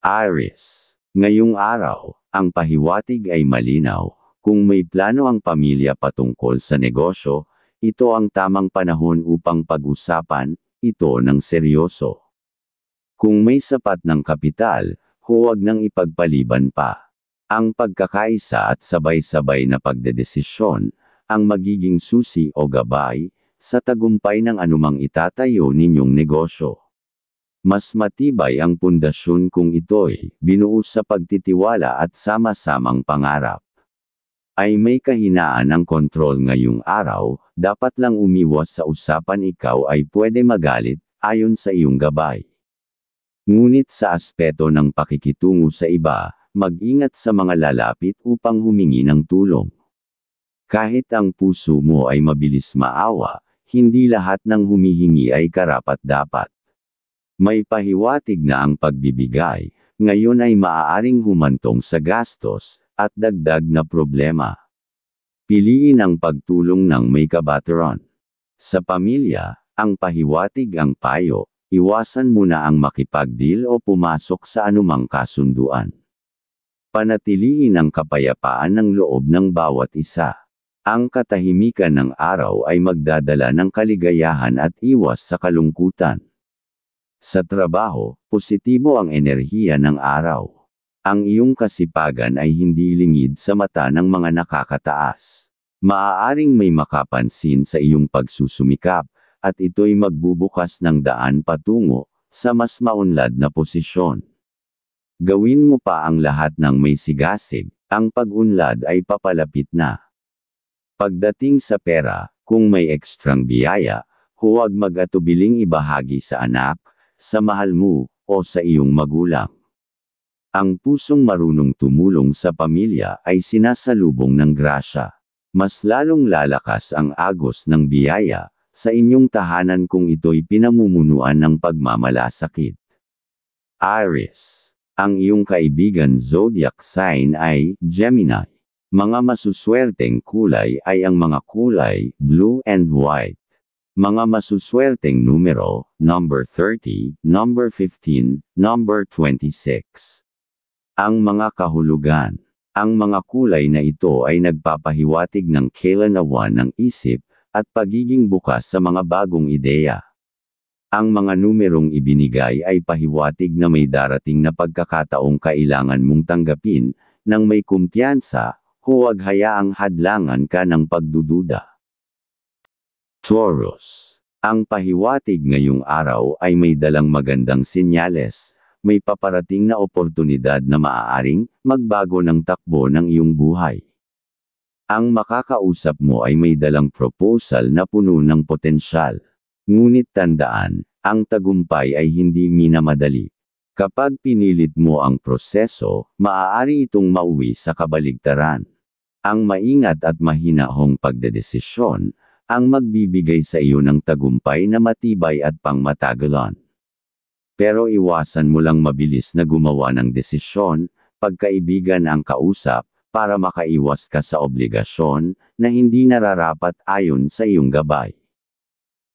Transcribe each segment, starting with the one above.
Aries. Ngayong araw, ang pahiwatig ay malinaw. Kung may plano ang pamilya patungkol sa negosyo, ito ang tamang panahon upang pag-usapan ito ng seryoso. Kung may sapat ng kapital, huwag nang ipagpaliban pa. Ang pagkakaisa at sabay-sabay na pagdedesisyon, ang magiging susi o gabay, sa tagumpay ng anumang itatayo ninyong negosyo. Mas matibay ang pundasyon kung ito'y binuo sa pagtitiwala at sama-samang pangarap. Ay may kahinaan ang kontrol ngayong araw, dapat lang umiwas sa usapan ikaw ay pwede magalit, ayon sa iyong gabay. Ngunit sa aspeto ng pakikitungo sa iba, mag-ingat sa mga lalapit upang humingi ng tulong. Kahit ang puso mo ay mabilis maawa, hindi lahat ng humihingi ay karapat-dapat. May pahiwatig na ang pagbibigay, ngayon ay maaaring humantong sa gastos, at dagdag na problema. Piliin ang pagtulong ng may kabataran. Sa pamilya, ang pahiwatig ang payo, iwasan muna ang makipagdeal o pumasok sa anumang kasunduan. Panatiliin ang kapayapaan ng loob ng bawat isa. Ang katahimikan ng araw ay magdadala ng kaligayahan at iwas sa kalungkutan. Sa trabaho, positibo ang enerhiya ng araw. Ang iyong kasipagan ay hindi lingid sa mata ng mga nakakataas. Maaaring may makapansin sa iyong pagsusumikap, at ito'y magbubukas ng daan patungo sa mas maunlad na posisyon. Gawin mo pa ang lahat ng may sigasig, ang pag-unlad ay papalapit na. Pagdating sa pera, kung may ekstrang biyaya, huwag mag-atubiling ibahagi sa anak, sa mahal mo, o sa iyong magulang. Ang pusong marunong tumulong sa pamilya ay sinasalubong ng grasya. Mas lalong lalakas ang agos ng biyaya sa inyong tahanan kung ito'y pinamumunuan ng pagmamalasakit. Aries. Ang iyong kaibigan zodiac sign ay Gemini. Mga masuswerteng kulay ay ang mga kulay blue and white. Mga masuswerteng numero, number 30, number 15, number 26. Ang mga kahulugan. Ang mga kulay na ito ay nagpapahiwatig ng kailanawan ng isip, at pagiging bukas sa mga bagong ideya. Ang mga numerong ibinigay ay pahiwatig na may darating na pagkakataong kailangan mong tanggapin, nang may kumpiyansa, huwag hayaang hadlangan ka ng pagdududa. Taurus. Ang pahiwatig ngayong araw ay may dalang magandang senyales, may paparating na oportunidad na maaaring magbago ng takbo ng iyong buhay. Ang makakausap mo ay may dalang proposal na puno ng potensyal. Ngunit tandaan, ang tagumpay ay hindi minamadali. Kapag pinilit mo ang proseso, maaari itong mauwi sa kabaligtaran. Ang maingat at mahinahong pagdedesisyon, ang magbibigay sa iyo ng tagumpay na matibay at pangmatagalan. Pero iwasan mo lang mabilis na gumawa ng desisyon, pagkaibigan ang kausap, para makaiwas ka sa obligasyon, na hindi nararapat ayon sa iyong gabay.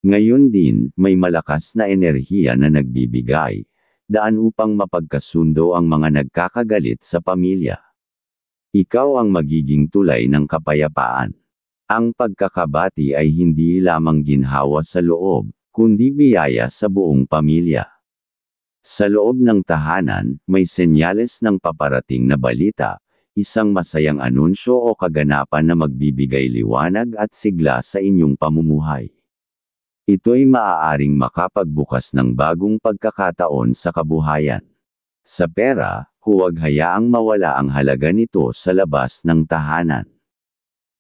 Ngayon din, may malakas na enerhiya na nagbibigay, daan upang mapagkasundo ang mga nagkakagalit sa pamilya. Ikaw ang magiging tulay ng kapayapaan. Ang pagkakabati ay hindi lamang ginhawa sa loob, kundi biyaya sa buong pamilya. Sa loob ng tahanan, may senyales ng paparating na balita, isang masayang anunsyo o kaganapan na magbibigay liwanag at sigla sa inyong pamumuhay. Ito'y maaaring makapagbukas ng bagong pagkakataon sa kabuhayan. Sa pera, huwag hayaang mawala ang halaga nito sa labas ng tahanan.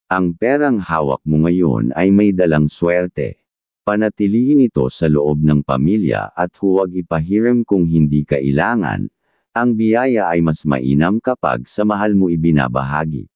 Ang perang hawak mo ngayon ay may dalang swerte. Panatilihin ito sa loob ng pamilya at huwag ipahiram kung hindi kailangan. Ang biyaya ay mas mainam kapag sa mahal mo ibinabahagi.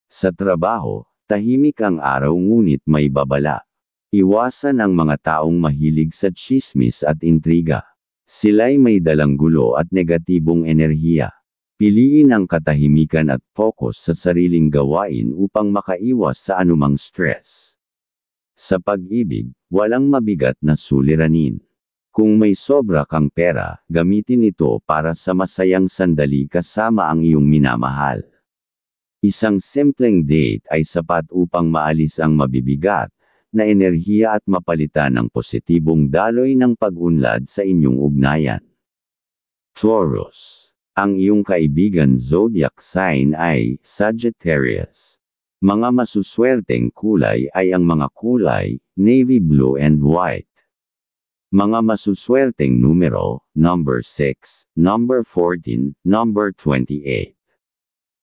Sa trabaho, tahimik ang araw ngunit may babala. Iwasan ang mga taong mahilig sa tsismis at intriga. Sila'y may dalang gulo at negatibong enerhiya. Piliin ang katahimikan at focus sa sariling gawain upang makaiwas sa anumang stress. Sa pag-ibig, walang mabigat na suliranin. Kung may sobra kang pera, gamitin ito para sa masayang sandali kasama ang iyong minamahal. Isang simpleng date ay sapat upang maalis ang mabibigat na enerhiya at mapalitan ng positibong daloy ng pag-unlad sa inyong ugnayan. Taurus. Ang iyong kaibigan zodiac sign ay Sagittarius. Mga masuswerteng kulay ay ang mga kulay navy blue and white. Mga masuswerteng numero, number 6, number 14, number 28.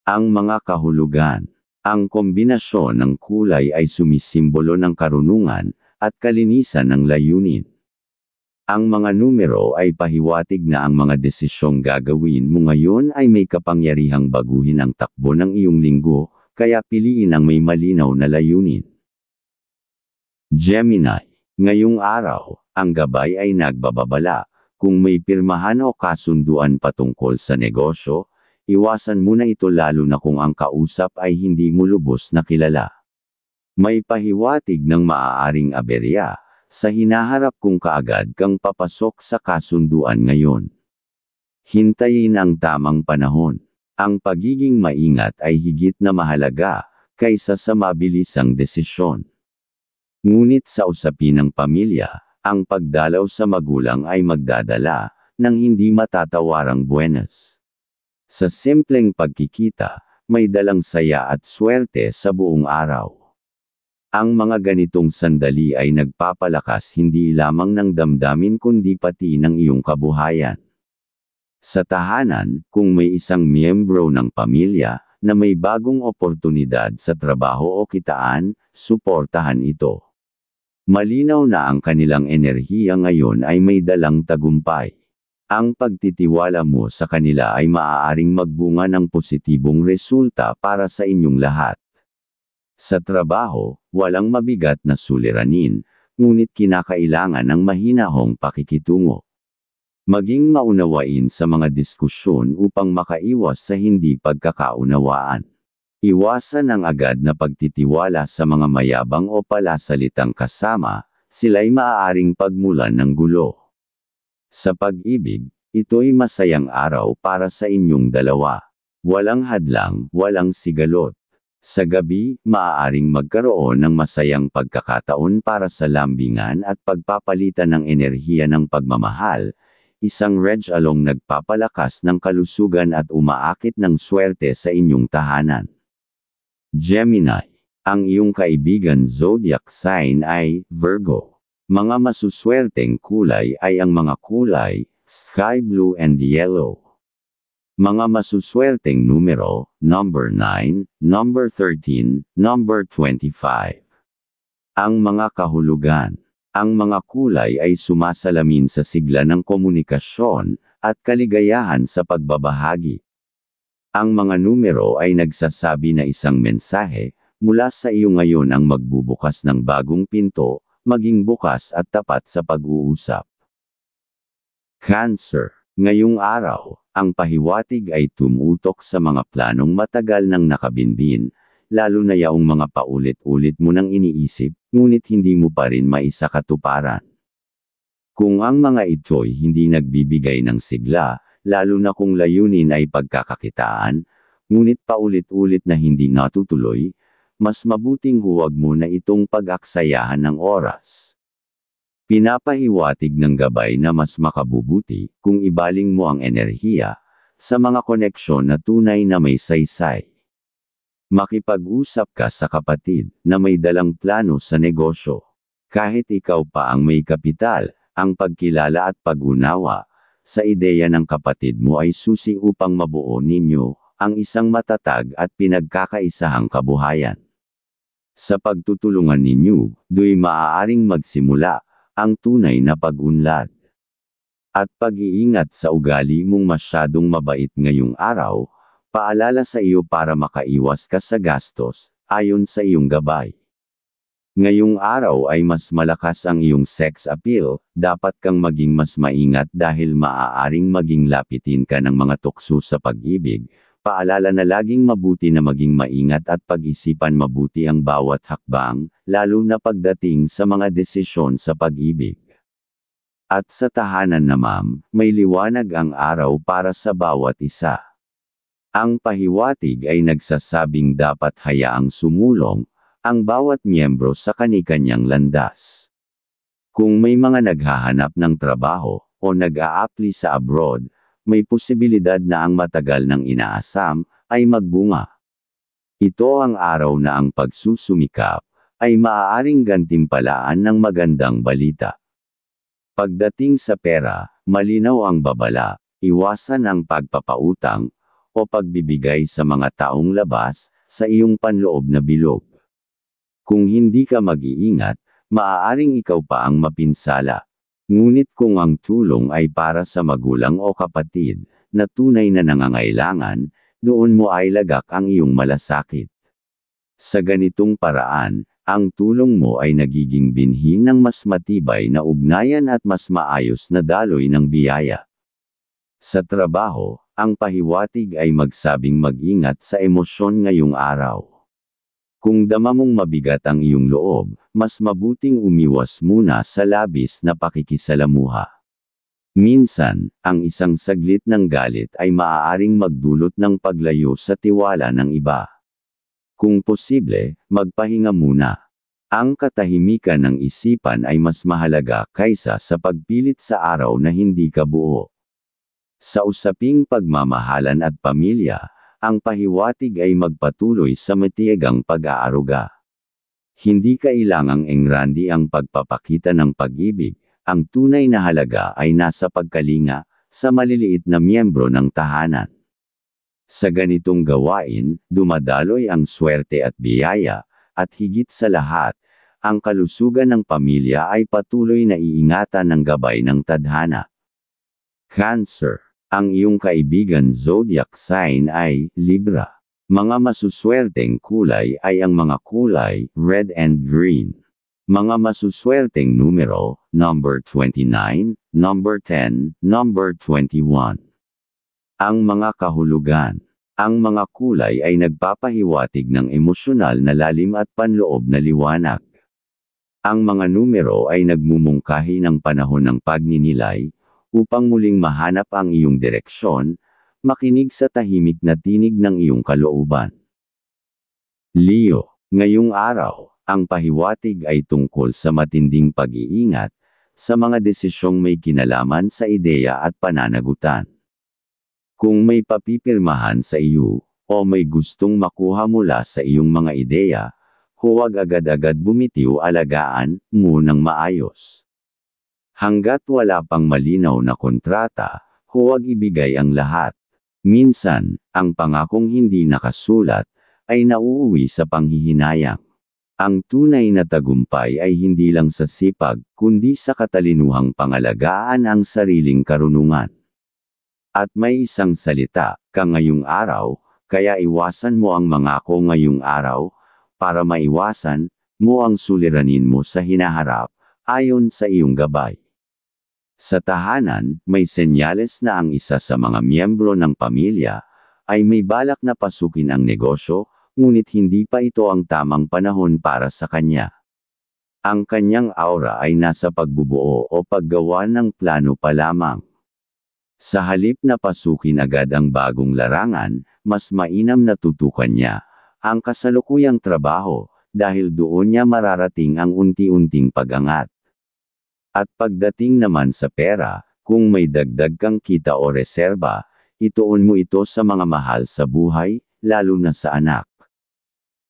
Ang mga kahulugan. Ang kombinasyon ng kulay ay sumisimbolo ng karunungan at kalinisan ng layunin. Ang mga numero ay pahiwatig na ang mga desisyong gagawin mo ngayon ay may kapangyarihang baguhin ang takbo ng iyong linggo, kaya piliin ang may malinaw na layunin. Gemini. Ngayong araw, ang gabay ay nagbababala. Kung may pirmahan o kasunduan patungkol sa negosyo, iwasan muna ito lalo na kung ang kausap ay hindi mo lubos na kilala. May pahiwatig ng maaaring aberya sa hinaharap kung kaagad kang papasok sa kasunduan ngayon. Hintayin ang tamang panahon. Ang pagiging maingat ay higit na mahalaga kaysa sa mabilisang desisyon. Ngunit sa usapin ng pamilya, ang pagdalaw sa magulang ay magdadala ng hindi matatawarang buenas. Sa simpleng pagkikita, may dalang saya at swerte sa buong araw. Ang mga ganitong sandali ay nagpapalakas hindi lamang ng damdamin kundi pati ng iyong kabuhayan. Sa tahanan, kung may isang miyembro ng pamilya na may bagong oportunidad sa trabaho o kitaan, suportahan ito. Malinaw na ang kanilang enerhiya ngayon ay may dalang tagumpay. Ang pagtitiwala mo sa kanila ay maaaring magbunga ng positibong resulta para sa inyong lahat. Sa trabaho, walang mabigat na suliranin, ngunit kinakailangan ng mahinahong pakikitungo. Maging maunawain sa mga diskusyon upang makaiwas sa hindi pagkakaunawaan. Iwasan ang agad na pagtitiwala sa mga mayabang o palasalitang kasama, sila'y maaaring pagmulan ng gulo. Sa pag-ibig, ito'y masayang araw para sa inyong dalawa. Walang hadlang, walang sigalot. Sa gabi, maaaring magkaroon ng masayang pagkakataon para sa lambingan at pagpapalitan ng enerhiya ng pagmamahal, isang reg along nagpapalakas ng kalusugan at umaakit ng swerte sa inyong tahanan. Gemini. Ang iyong kaibigan zodiac sign ay Virgo. Mga masuswerteng kulay ay ang mga kulay sky blue and yellow. Mga masuswerteng numero, number 9, number 13, number 25. Ang mga kahulugan. Ang mga kulay ay sumasalamin sa sigla ng komunikasyon at kaligayahan sa pagbabahagi. Ang mga numero ay nagsasabi na isang mensahe mula sa iyo ngayon ang magbubukas ng bagong pinto, maging bukas at tapat sa pag-uusap. Cancer. Ngayong araw, ang pahiwatig ay tumutok sa mga planong matagal nang nakabinbin, lalo na yaong mga paulit-ulit mo nang iniisip, ngunit hindi mo pa rin maisakatuparan. Kung ang mga ito'y hindi nagbibigay ng sigla, lalo na kung layunin ay pagkakakitaan, ngunit paulit-ulit na hindi natutuloy, mas mabuting huwag mo na itong pag-aksayahan ng oras. Pinapahiwatig ng gabay na mas makabubuti kung ibaling mo ang enerhiya sa mga koneksyon na tunay na may saysay. Makipag-usap ka sa kapatid na may dalang plano sa negosyo. Kahit ikaw pa ang may kapital, ang pagkilala at pag-unawa sa ideya ng kapatid mo ay susi upang mabuo ninyo ang isang matatag at pinagkakaisahang kabuhayan. Sa pagtutulungan ninyo, do'y maaaring magsimula ang tunay na pag-unlad. At pag-iingat sa ugali mong masyadong mabait ngayong araw, paalala sa iyo para makaiwas ka sa gastos, ayon sa iyong gabay. Ngayong araw ay mas malakas ang iyong sex appeal, dapat kang maging mas maingat dahil maaaring maging lapitin ka ng mga tukso sa pag-ibig. Paalala na laging mabuti na maging maingat at pag-isipan mabuti ang bawat hakbang, lalo na pagdating sa mga desisyon sa pag-ibig. At sa tahanan naman, may liwanag ang araw para sa bawat isa. Ang pahiwatig ay nagsasabing dapat hayaang sumulong ang bawat miyembro sa kani-kanyang landas. Kung may mga naghahanap ng trabaho o nag-a-apply sa abroad, may posibilidad na ang matagal ng inaasam ay magbunga. Ito ang araw na ang pagsusumikap ay maaaring gantimpalaan ng magandang balita. Pagdating sa pera, malinaw ang babala, iwasan ang pagpapautang o pagbibigay sa mga taong labas sa iyong panloob na bilog. Kung hindi ka mag-iingat, maaaring ikaw pa ang mapinsala. Ngunit kung ang tulong ay para sa magulang o kapatid na tunay na nangangailangan, doon mo ay lagak ang iyong malasakit. Sa ganitong paraan, ang tulong mo ay nagiging binhi ng mas matibay na ugnayan at mas maayos na daloy ng biyaya. Sa trabaho, ang pahiwatig ay magsabing mag-ingat sa emosyon ngayong araw. Kung dama mong mabigat ang iyong loob, mas mabuting umiwas muna sa labis na pakikisalamuha. Minsan, ang isang saglit ng galit ay maaaring magdulot ng paglayo sa tiwala ng iba. Kung posible, magpahinga muna. Ang katahimikan ng isipan ay mas mahalaga kaysa sa pagpilit sa araw na hindi ka buo. Sa usaping pagmamahalan at pamilya, ang pahiwatig ay magpatuloy sa matiyagang pag-aaruga. Hindi kailangang engrandi ang pagpapakita ng pag-ibig, ang tunay na halaga ay nasa pagkalinga sa maliliit na miyembro ng tahanan. Sa ganitong gawain, dumadaloy ang swerte at biyaya, at higit sa lahat, ang kalusugan ng pamilya ay patuloy na iingatan ng gabay ng tadhana. Cancer. Ang iyong kaibigan zodiac sign ay Libra. Mga masuswerteng kulay ay ang mga kulay red and green. Mga masuswerteng numero, number 29, number 10, number 21. Ang mga kahulugan. Ang mga kulay ay nagpapahiwatig ng emosyonal na lalim at panloob na liwanag. Ang mga numero ay nagmumungkahi ng panahon ng pagninilay, upang muling mahanap ang iyong direksyon, makinig sa tahimik na tinig ng iyong kalooban. Leo, ngayong araw, ang pahiwatig ay tungkol sa matinding pag-iingat, sa mga desisyong may kinalaman sa ideya at pananagutan. Kung may papipirmahan sa iyo, o may gustong makuha mula sa iyong mga ideya, huwag agad-agad bumitiw, alagaan mo ng maayos. Hanggat wala pang malinaw na kontrata, huwag ibigay ang lahat. Minsan, ang pangakong hindi nakasulat, ay nauuwi sa panghihinayang. Ang tunay na tagumpay ay hindi lang sa sipag, kundi sa katalinuhang pangalagaan ang sariling karunungan. At may isang salita, ka ngayong araw, kaya iwasan mo ang mangako ngayong araw, para maiwasan mo ang suliranin mo sa hinaharap, ayon sa iyong gabay. Sa tahanan, may senyales na ang isa sa mga miyembro ng pamilya, ay may balak na pasukin ang negosyo, ngunit hindi pa ito ang tamang panahon para sa kanya. Ang kanyang aura ay nasa pagbubuo o paggawa ng plano pa lamang. Sa halip na pasukin agad ang bagong larangan, mas mainam na tutukan niya ang kasalukuyang trabaho, dahil doon niya mararating ang unti-unting pag-angat. At pagdating naman sa pera, kung may dagdag kang kita o reserba, ituon mo ito sa mga mahal sa buhay, lalo na sa anak.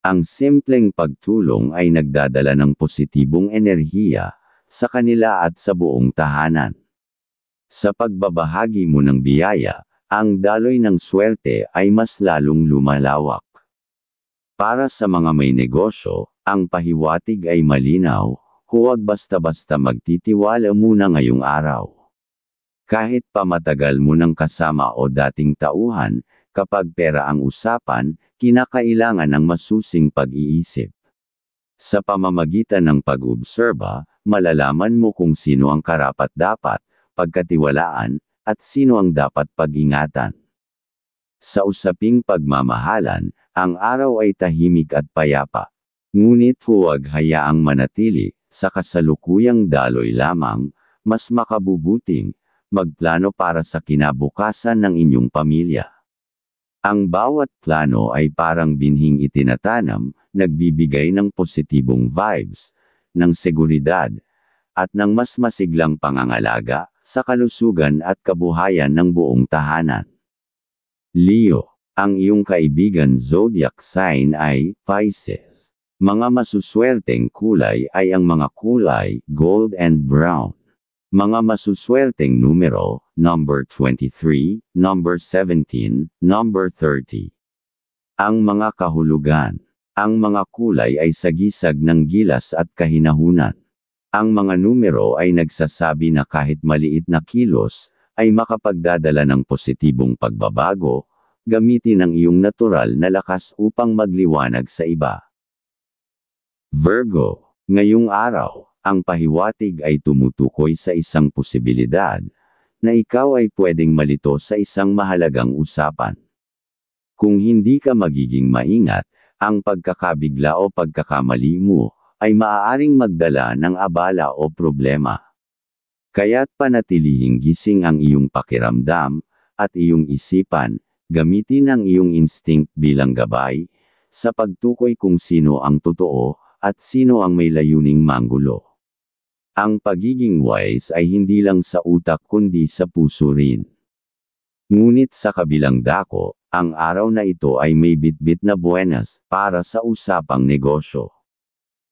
Ang simpleng pagtulong ay nagdadala ng positibong enerhiya sa kanila at sa buong tahanan. Sa pagbabahagi mo ng biyaya, ang daloy ng swerte ay mas lalong lumalawak. Para sa mga may negosyo, ang pahiwatig ay malinaw, huwag basta-basta magtitiwala muna ngayong araw. Kahit pa matagal mo nang kasama o dating tauhan, kapag pera ang usapan, kinakailangan ng masusing pag-iisip. Sa pamamagitan ng pag-obserba, malalaman mo kung sino ang karapat-dapat pagkatiwalaan, at sino ang dapat pag-ingatan. Sa usaping pagmamahalan, ang araw ay tahimik at payapa. Ngunit huwag hayaang manatili sa kasalukuyang daloy lamang, mas makabubuting magplano para sa kinabukasan ng inyong pamilya. Ang bawat plano ay parang binhing itinatanam, nagbibigay ng positibong vibes, ng seguridad, at ng mas masiglang pangangalaga sa kalusugan at kabuhayan ng buong tahanan. Leo, ang iyong kaibigan zodiac sign ay Pisces. Mga masuswerteng kulay ay ang mga kulay gold and brown. Mga masuswerteng numero, number 23, number 17, number 30. Ang mga kahulugan. Ang mga kulay ay sagisag ng gilas at kahinahunan. Ang mga numero ay nagsasabi na kahit maliit na kilos, ay makapagdadala ng positibong pagbabago, gamitin ang iyong natural na lakas upang magliwanag sa iba. Virgo, ngayong araw, ang pahiwatig ay tumutukoy sa isang posibilidad, na ikaw ay pwedeng malito sa isang mahalagang usapan. Kung hindi ka magiging maingat, ang pagkakabigla o pagkakamali mo, ay maaaring magdala ng abala o problema. Kaya't panatilihing gising ang iyong pakiramdam, at iyong isipan, gamitin ang iyong instinct bilang gabay, sa pagtukoy kung sino ang totoo, at sino ang may layuning manggulo. Ang pagiging wise ay hindi lang sa utak kundi sa puso rin. Ngunit sa kabilang dako, ang araw na ito ay may bitbit na buenas para sa usapang negosyo.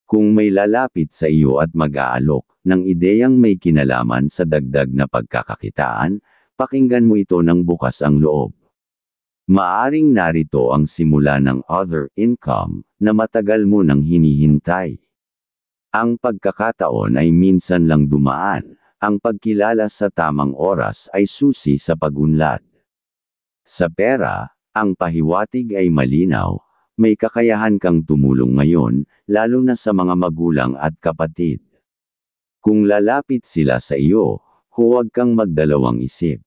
Kung may lalapit sa iyo at mag-aalok ng ideyang may kinalaman sa dagdag na pagkakakitaan, pakinggan mo ito ng bukas ang loob. Maaring narito ang simula ng other income na matagal mo nang hinihintay. Ang pagkakataon ay minsan lang dumaan, ang pagkilala sa tamang oras ay susi sa pagunlad. Sa pera, ang pahiwatig ay malinaw, may kakayahan kang tumulong ngayon, lalo na sa mga magulang at kapatid. Kung lalapit sila sa iyo, huwag kang magdalawang isip.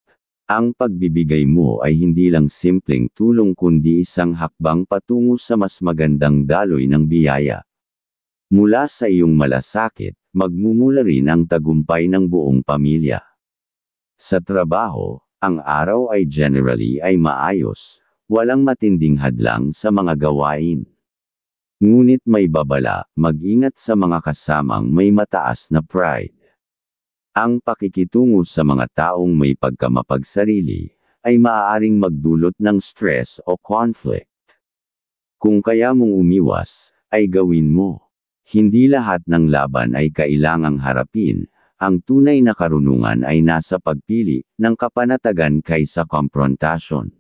Ang pagbibigay mo ay hindi lang simpleng tulong kundi isang hakbang patungo sa mas magandang daloy ng biyaya. Mula sa iyong malasakit, magmumula rin ang tagumpay ng buong pamilya. Sa trabaho, ang araw ay generally ay maayos, walang matinding hadlang sa mga gawain. Ngunit may babala, mag-ingat sa mga kasamang may mataas na pride. Ang pakikitungo sa mga taong may pagkamapagsarili, ay maaaring magdulot ng stress o conflict. Kung kaya mong umiwas, ay gawin mo. Hindi lahat ng laban ay kailangang harapin, ang tunay na karunungan ay nasa pagpili ng kapanatagan kaysa komprontasyon.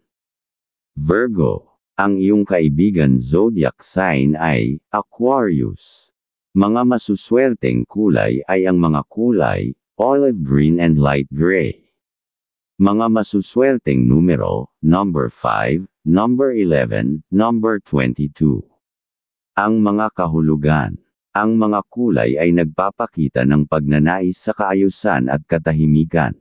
Virgo, ang iyong kaibigan zodiac sign ay Aquarius. Mga masuswerteng kulay ay ang mga kulay olive green and light gray. Mga masuswerteng numero, number 5, number 11, number 22. Ang mga kahulugan. Ang mga kulay ay nagpapakita ng pagnanais sa kaayusan at katahimikan.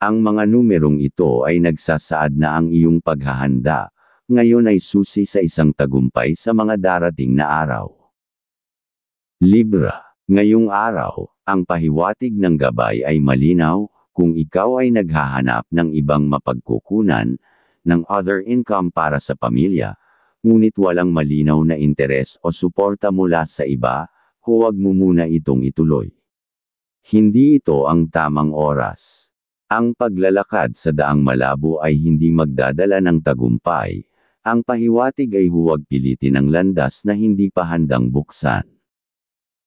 Ang mga numerong ito ay nagsasaad na ang iyong paghahanda, ngayon ay susi sa isang tagumpay sa mga darating na araw. Libra, ngayong araw, ang pahiwatig ng gabay ay malinaw, kung ikaw ay naghahanap ng ibang mapagkukunan, ng other income para sa pamilya, ngunit walang malinaw na interes o suporta mula sa iba, huwag mo muna itong ituloy. Hindi ito ang tamang oras. Ang paglalakad sa daang malabo ay hindi magdadala ng tagumpay. Ang pahiwatig ay huwag pilitin ang landas na hindi pa handang buksan.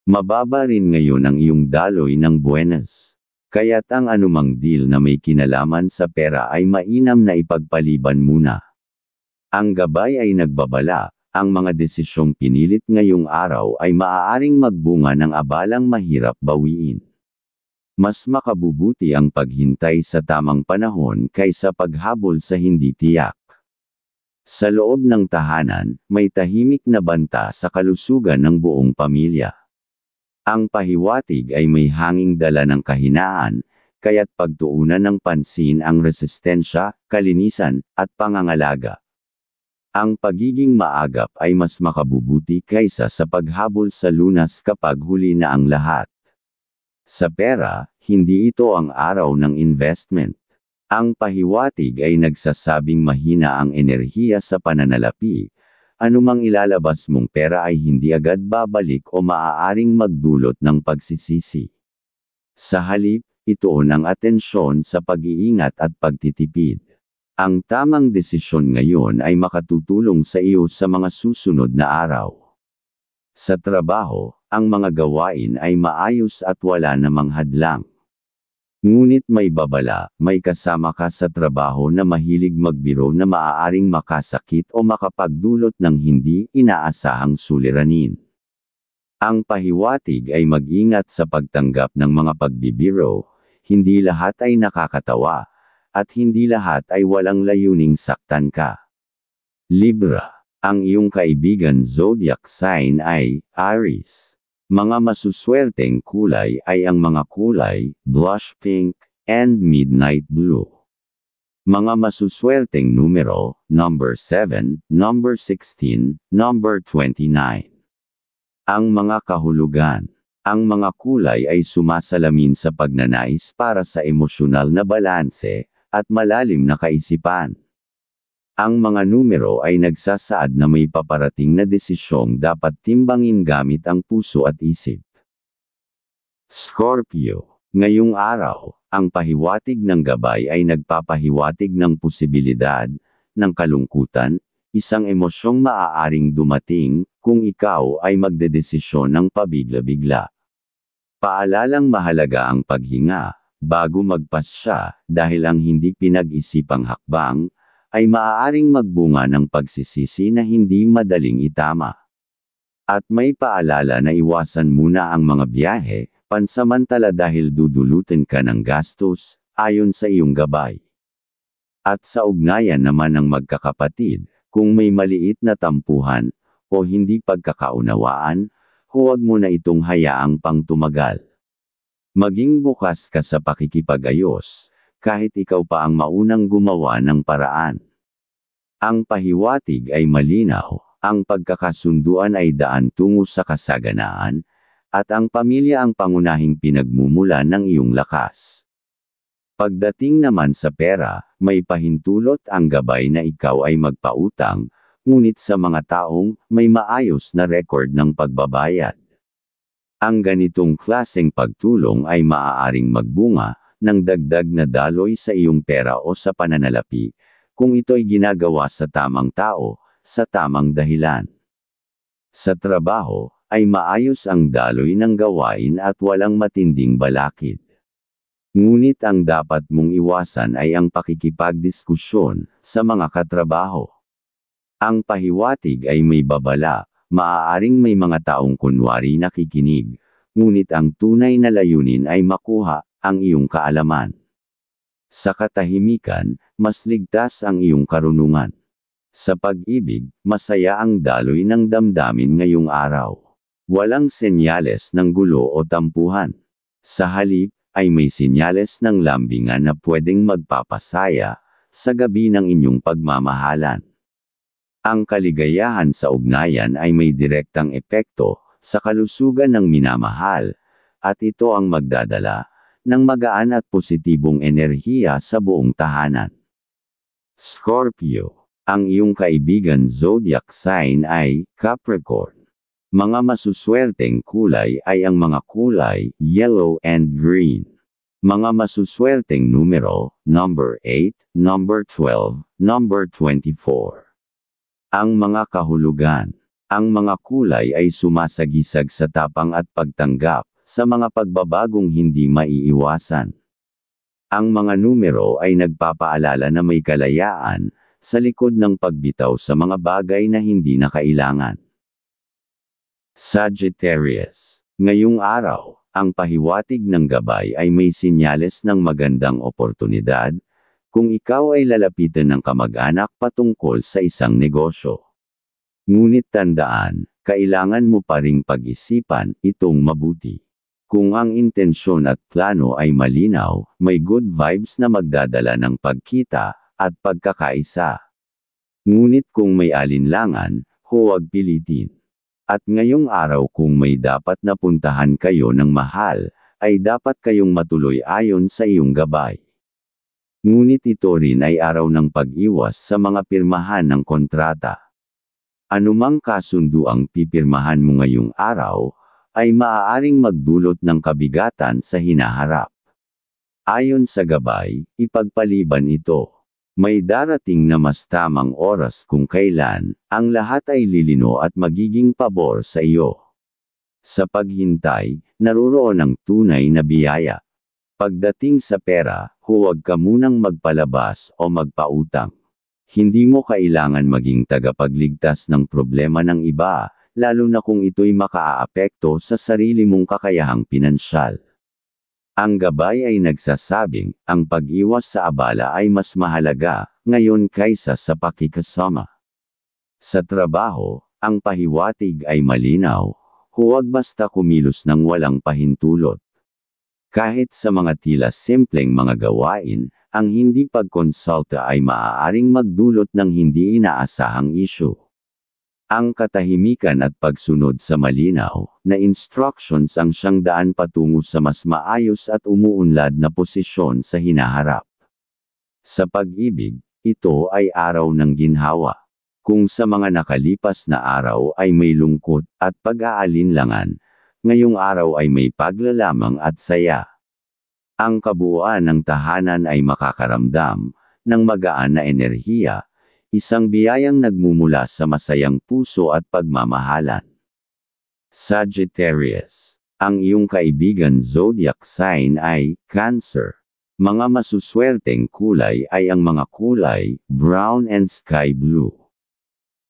Mababa rin ngayon ang iyong daloy ng buenas. Kaya't ang anumang deal na may kinalaman sa pera ay mainam na ipagpaliban muna. Ang gabay ay nagbabala. Ang mga desisyong pinilit ngayong araw ay maaaring magbunga ng abalang mahirap bawiin. Mas makabubuti ang paghintay sa tamang panahon kaysa paghabol sa hindi tiyak. Sa loob ng tahanan, may tahimik na banta sa kalusugan ng buong pamilya. Ang pahiwatig ay may hanging dala ng kahinaan, kaya't pagtuunan ng pansin ang resistensya, kalinisan, at pangangalaga. Ang pagiging maagap ay mas makabubuti kaysa sa paghabol sa lunas kapag huli na ang lahat. Sa pera, hindi ito ang araw ng investment. Ang pahiwatig ay nagsasabing mahina ang enerhiya sa pananalapi. Anumang ilalabas mong pera ay hindi agad babalik o maaaring magdulot ng pagsisisi. Sa halip, ituon ang atensyon sa pag-iingat at pagtitipid. Ang tamang desisyon ngayon ay makatutulong sa iyo sa mga susunod na araw. Sa trabaho, ang mga gawain ay maayos at wala namang hadlang. Ngunit may babala, may kasama ka sa trabaho na mahilig magbiro na maaaring makasakit o makapagdulot ng hindi inaasahang suliranin. Ang pahiwatig ay mag-ingat sa pagtanggap ng mga pagbibiro, hindi lahat ay nakakatawa, at hindi lahat ay walang layuning saktan ka. Libra. Ang iyong kaibigan zodiac sign ay Aries. Mga masuswerteng kulay ay ang mga kulay, blush pink, and midnight blue. Mga masuswerteng numero, number 7, number 16, number 29. Ang mga kahulugan. Ang mga kulay ay sumasalamin sa pagnanais para sa emosyonal na balanse, at malalim na kaisipan. Ang mga numero ay nagsasaad na may paparating na desisyong dapat timbangin gamit ang puso at isip. Scorpio. Ngayong araw, ang pahiwatig ng gabay ay nagpapahiwatig ng posibilidad, ng kalungkutan, isang emosyong maaaring dumating, kung ikaw ay magdedesisyon ng pabigla-bigla. Paalalang mahalaga ang paghinga, bago magpasya, dahil ang hindi pinag-isipang hakbang, ay maaaring magbunga ng pagsisisi na hindi madaling itama. At may paalala na iwasan muna ang mga biyahe, pansamantala dahil dudulutin ka ng gastos, ayon sa iyong gabay. At sa ugnayan naman ng magkakapatid, kung may maliit na tampuhan, o hindi pagkakaunawaan, huwag mo na itong hayaang pang tumagal. Maging bukas ka sa pakikipag-ayos, kahit ikaw pa ang maunang gumawa ng paraan. Ang pahiwatig ay malinaw, ang pagkakasunduan ay daan tungo sa kasaganaan, at ang pamilya ang pangunahing pinagmumulan ng iyong lakas. Pagdating naman sa pera, may pahintulot ang gabay na ikaw ay magpautang, ngunit sa mga taong may maayos na record ng pagbabayad. Ang ganitong klaseng pagtulong ay maaaring magbunga ng dagdag na daloy sa iyong pera o sa pananalapi, kung ito'y ginagawa sa tamang tao, sa tamang dahilan. Sa trabaho, ay maayos ang daloy ng gawain at walang matinding balakid. Ngunit ang dapat mong iwasan ay ang pakikipagdiskusyon sa mga katrabaho. Ang pahiwatig ay may babala, maaaring may mga taong kunwari nakikinig, ngunit ang tunay na layunin ay makuha ang iyong kaalaman. Sa katahimikan, mas ligtas ang iyong karunungan. Sa pag-ibig, masaya ang daloy ng damdamin ngayong araw. Walang senyales ng gulo o tampuhan. Sa halip, ay may senyales ng lambingan na pwedeng magpapasaya sa gabi ng inyong pagmamahalan. Ang kaligayahan sa ugnayan ay may direktang epekto sa kalusugan ng minamahal, at ito ang magdadala ng magaan at positibong enerhiya sa buong tahanan. Scorpio. Ang iyong kaibigan zodiac sign ay Capricorn. Mga masuswerteng kulay ay ang mga kulay yellow and green. Mga masuswerteng numero, number 8, number 12, number 24. Ang mga kahulugan. Ang mga kulay ay sumasagisag sa tapang at pagtanggap sa mga pagbabagong hindi maiiwasan. Ang mga numero ay nagpapaalala na may kalayaan sa likod ng pagbitaw sa mga bagay na hindi na kailangan. Sagittarius. Ngayong araw, ang pahiwatig ng gabay ay may sinyales ng magandang oportunidad, kung ikaw ay lalapitan ng kamag-anak patungkol sa isang negosyo. Ngunit tandaan, kailangan mo pa ring pag-isipan itong mabuti. Kung ang intensyon at plano ay malinaw, may good vibes na magdadala ng pagkita at pagkakaisa. Ngunit kung may alinlangan, huwag pilitin. At ngayong araw kung may dapat na puntahan kayo ng mahal, ay dapat kayong matuloy ayon sa iyong gabay. Ngunit ito rin ay araw ng pag-iwas sa mga pirmahan ng kontrata. Anumang kasunduang pipirmahan mo ngayong araw, ay maaaring magdulot ng kabigatan sa hinaharap. Ayon sa gabay, ipagpaliban ito. May darating na mas tamang oras kung kailan, ang lahat ay lilino at magiging pabor sa iyo. Sa paghintay, naruroon ang tunay na biyaya. Pagdating sa pera, huwag ka munang magpalabas o magpautang. Hindi mo kailangan maging tagapagligtas ng problema ng iba, lalo na kung ito'y makaaapekto sa sarili mong kakayahang pinansyal. Ang gabay ay nagsasabing, ang pag-iwas sa abala ay mas mahalaga, ngayon kaysa sa pakikasama. Sa trabaho, ang pahiwatig ay malinaw, huwag basta kumilos ng walang pahintulot. Kahit sa mga tila simpleng mga gawain, ang hindi pagkonsulta ay maaaring magdulot ng hindi inaasahang issue. Ang katahimikan at pagsunod sa malinaw na instructions ang siyang daan patungo sa mas maayos at umuunlad na posisyon sa hinaharap. Sa pag-ibig, ito ay araw ng ginhawa. Kung sa mga nakalipas na araw ay may lungkot at pag-aalinlangan, ngayong araw ay may paglalamang at saya. Ang kabuuan ng tahanan ay makakaramdam ng magaan na enerhiya, isang biyayang nagmumula sa masayang puso at pagmamahalan. Sagittarius. Ang iyong kaibigan zodiac sign ay Cancer. Mga masuswerteng kulay ay ang mga kulay brown and sky blue.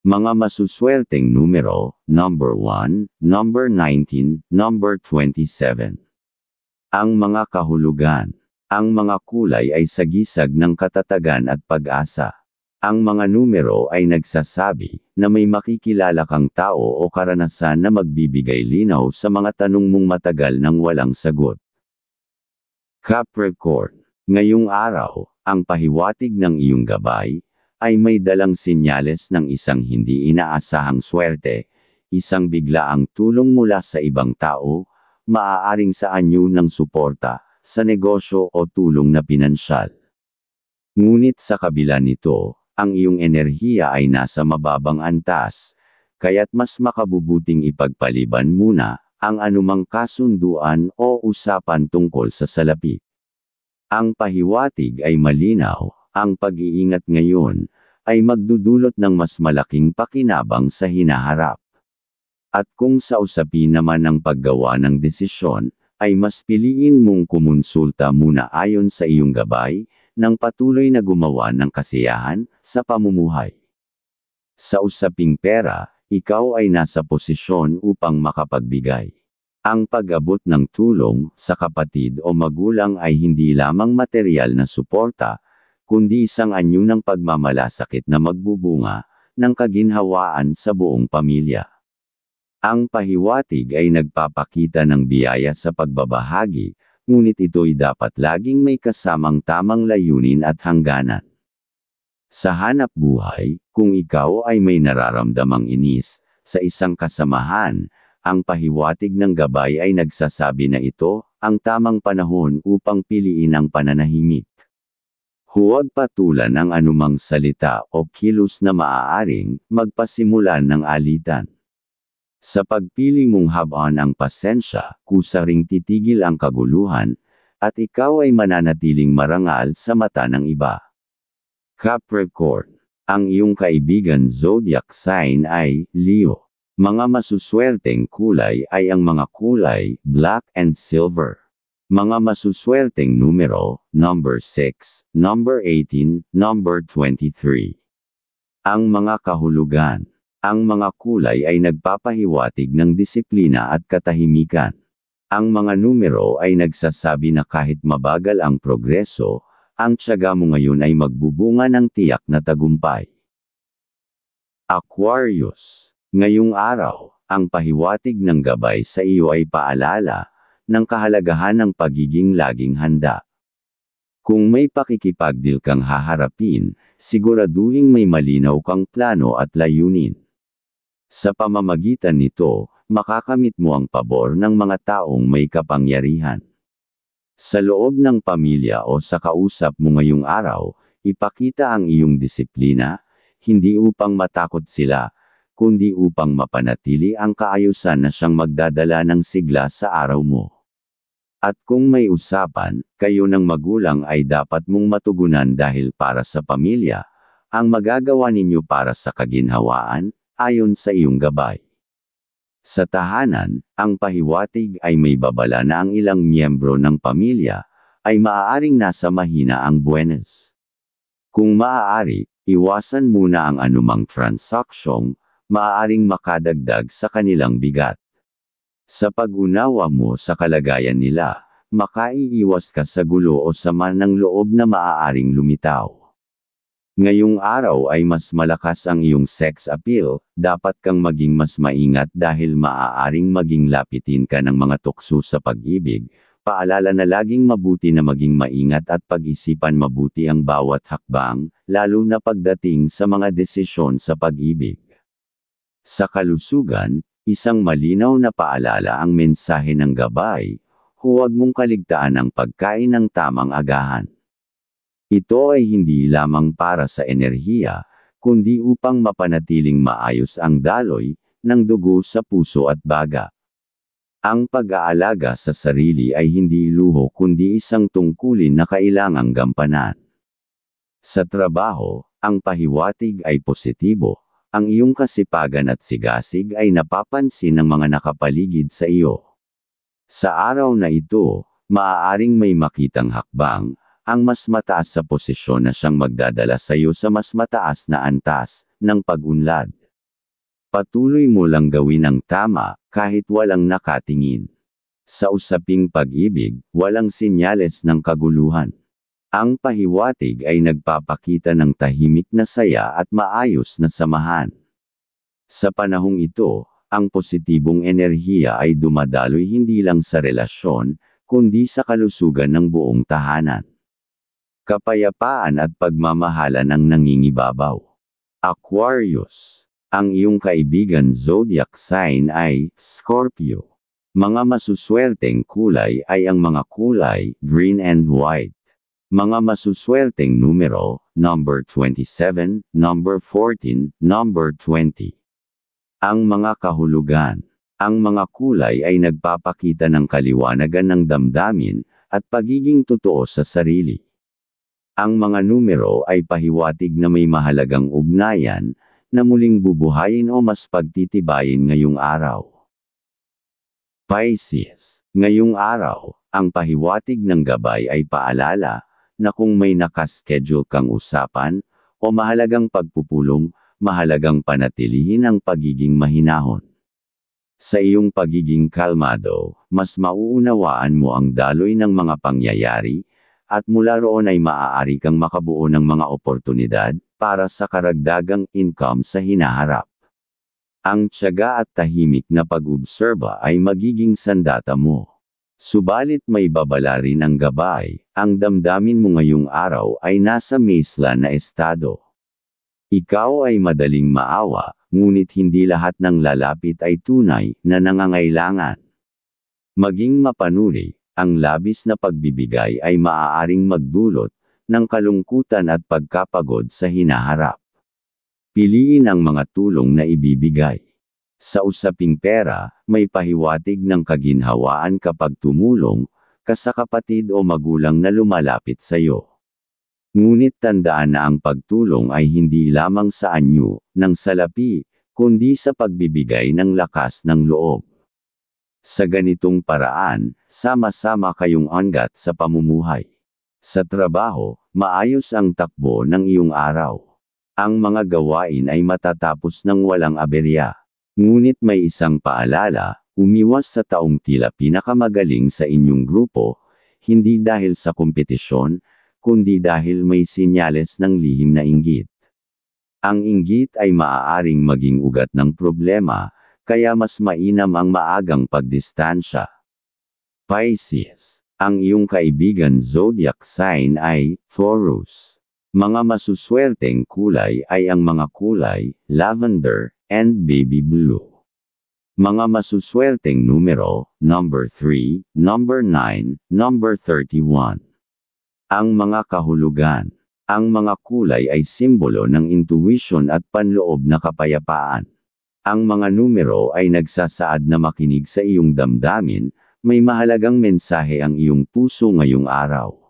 Mga masuswerteng numero, number 1, number 19, number 27. Ang mga kahulugan. Ang mga kulay ay sagisag ng katatagan at pag-asa. Ang mga numero ay nagsasabi na may makikilala kang tao o karanasan na magbibigay linaw sa mga tanong mong matagal nang walang sagot. Capricorn. Ngayong araw, ang pahiwatig ng iyong gabay ay may dalang senyales ng isang hindi inaasahang swerte, isang biglaang tulong mula sa ibang tao, maaaring sa anyo ng suporta, sa negosyo o tulong na pinansyal. Ngunit sa kabila nito, ang iyong enerhiya ay nasa mababang antas, kaya't mas makabubuting ipagpaliban muna ang anumang kasunduan o usapan tungkol sa salapi. Ang pahiwatig ay malinaw, ang pag-iingat ngayon ay magdudulot ng mas malaking pakinabang sa hinaharap. At kung sa usapin naman ng paggawa ng desisyon, ay mas piliin mong kumonsulta muna ayon sa iyong gabay, nang patuloy na gumawa ng kasiyahan sa pamumuhay. Sa usaping pera, ikaw ay nasa posisyon upang makapagbigay. Ang pag-abot ng tulong sa kapatid o magulang ay hindi lamang material na suporta, kundi isang anyo ng pagmamalasakit na magbubunga ng kaginhawaan sa buong pamilya. Ang pahiwatig ay nagpapakita ng biyaya sa pagbabahagi, ngunit ito'y dapat laging may kasamang tamang layunin at hangganan. Sa hanap buhay, kung ikaw ay may nararamdamang inis sa isang kasamahan, ang pahiwatig ng gabay ay nagsasabi na ito ang tamang panahon upang piliin ang pananahimik. Huwag patulan ang anumang salita o kilos na maaaring magpasimulan ng alitan. Sa pagpili mong habaan ang pasensya, kusa ring titigil ang kaguluhan, at ikaw ay mananatiling marangal sa mata ng iba. Capricorn. Ang iyong kaibigan zodiac sign ay Leo. Mga masuswerteng kulay ay ang mga kulay black and silver. Mga masuswerteng numero, number 6, number 18, number 23. Ang mga kahulugan. Ang mga kulay ay nagpapahiwatig ng disiplina at katahimikan. Ang mga numero ay nagsasabi na kahit mabagal ang progreso, ang tiyaga mo ngayon ay magbubunga ng tiyak na tagumpay. Aquarius. Ngayong araw, ang pahiwatig ng gabay sa iyo ay paalala ng kahalagahan ng pagiging laging handa. Kung may pakikipagdeal kang haharapin, siguraduhing may malinaw kang plano at layunin. Sa pamamagitan nito, makakamit mo ang pabor ng mga taong may kapangyarihan. Sa loob ng pamilya o sa kausap mo ngayong araw, ipakita ang iyong disiplina, hindi upang matakot sila, kundi upang mapanatili ang kaayusan na siyang magdadala ng sigla sa araw mo. At kung may usapan, kayo ng magulang ay dapat mong matugunan dahil para sa pamilya, ang magagawa ninyo para sa kaginhawaan, ayon sa iyong gabay. Sa tahanan, ang pahiwatig ay may babala na ang ilang miyembro ng pamilya ay maaaring nasa mahina ang buwenes. Kung maaari, iwasan muna ang anumang transaksyong maaaring makadagdag sa kanilang bigat. Sa pag-unawa mo sa kalagayan nila, makaiiwas ka sa gulo o sama ng loob na maaaring lumitaw. Ngayong araw ay mas malakas ang iyong sex appeal, dapat kang maging mas maingat dahil maaaring maging lapitin ka ng mga tukso sa pag-ibig. Paalala na laging mabuti na maging maingat at pag-isipan mabuti ang bawat hakbang, lalo na pagdating sa mga desisyon sa pag-ibig. Sa kalusugan, isang malinaw na paalala ang mensahe ng gabay, huwag mong kaligtaan ang pagkain ng tamang agahan. Ito ay hindi lamang para sa enerhiya, kundi upang mapanatiling maayos ang daloy ng dugo sa puso at baga. Ang pag-aalaga sa sarili ay hindi luho kundi isang tungkulin na kailangang gampanan. Sa trabaho, ang pahiwatig ay positibo, ang iyong kasipagan at sigasig ay napapansin ng mga nakapaligid sa iyo. Sa araw na ito, maaaring may makitang hakbang, ang mas mataas sa posisyon na siyang magdadala sa iyo sa mas mataas na antas ng pag-unlad. Patuloy mo lang gawin ang tama, kahit walang nakatingin. Sa usaping pag-ibig, walang sinyales ng kaguluhan. Ang pahiwatig ay nagpapakita ng tahimik na saya at maayos na samahan. Sa panahong ito, ang positibong enerhiya ay dumadaloy hindi lang sa relasyon, kundi sa kalusugan ng buong tahanan. Kapayapaan at pagmamahalan ang nangingibabaw. Aquarius. Ang iyong kaibigan zodiac sign ay Scorpio. Mga masuswerteng kulay ay ang mga kulay green and white. Mga masuswerteng numero, number 27, number 14, number 20. Ang mga kahulugan. Ang mga kulay ay nagpapakita ng kaliwanagan ng damdamin at pagiging totoo sa sarili. Ang mga numero ay pahiwatig na may mahalagang ugnayan, na muling bubuhayin o mas pagtitibayin ngayong araw. Pisces. Ngayong araw, ang pahiwatig ng gabay ay paalala, na kung may nakaschedule kang usapan, o mahalagang pagpupulong, mahalagang panatilihin ang pagiging mahinahon. Sa iyong pagiging kalmado, mas mauunawaan mo ang daloy ng mga pangyayari, at mula roon ay maaari kang makabuo ng mga oportunidad, para sa karagdagang income sa hinaharap. Ang tiyaga at tahimik na pag-obserba ay magiging sandata mo. Subalit may babala rin ang gabay, ang damdamin mo ngayong araw ay nasa mesla na estado. Ikaw ay madaling maawa, ngunit hindi lahat ng lalapit ay tunay na nangangailangan. Maging mapanuri. Ang labis na pagbibigay ay maaaring magdulot ng kalungkutan at pagkapagod sa hinaharap. Piliin ang mga tulong na ibibigay. Sa usaping pera, may pahiwatig ng kaginhawaan kapag tumulong ka sa kapatid o magulang na lumalapit sa iyo. Ngunit tandaan na ang pagtulong ay hindi lamang sa anyo ng salapi, kundi sa pagbibigay ng lakas ng loob. Sa ganitong paraan, sama-sama kayong angat sa pamumuhay. Sa trabaho, maayos ang takbo ng iyong araw. Ang mga gawain ay matatapos ng walang aberya. Ngunit may isang paalala, umiwas sa taong tila pinakamagaling sa inyong grupo, hindi dahil sa kompetisyon, kundi dahil may sinyales ng lihim na inggit. Ang inggit ay maaaring maging ugat ng problema, kaya mas mainam ang maagang pagdistansya. Pisces. Ang iyong kaibigan zodiac sign ay Taurus. Mga masuswerteng kulay ay ang mga kulay lavender and baby blue. Mga masuswerteng numero, number 3, number 9, number 31. Ang mga kahulugan. Ang mga kulay ay simbolo ng intuition at panloob na kapayapaan. Ang mga numero ay nagsasaad na makinig sa iyong damdamin, may mahalagang mensahe ang iyong puso ngayong araw.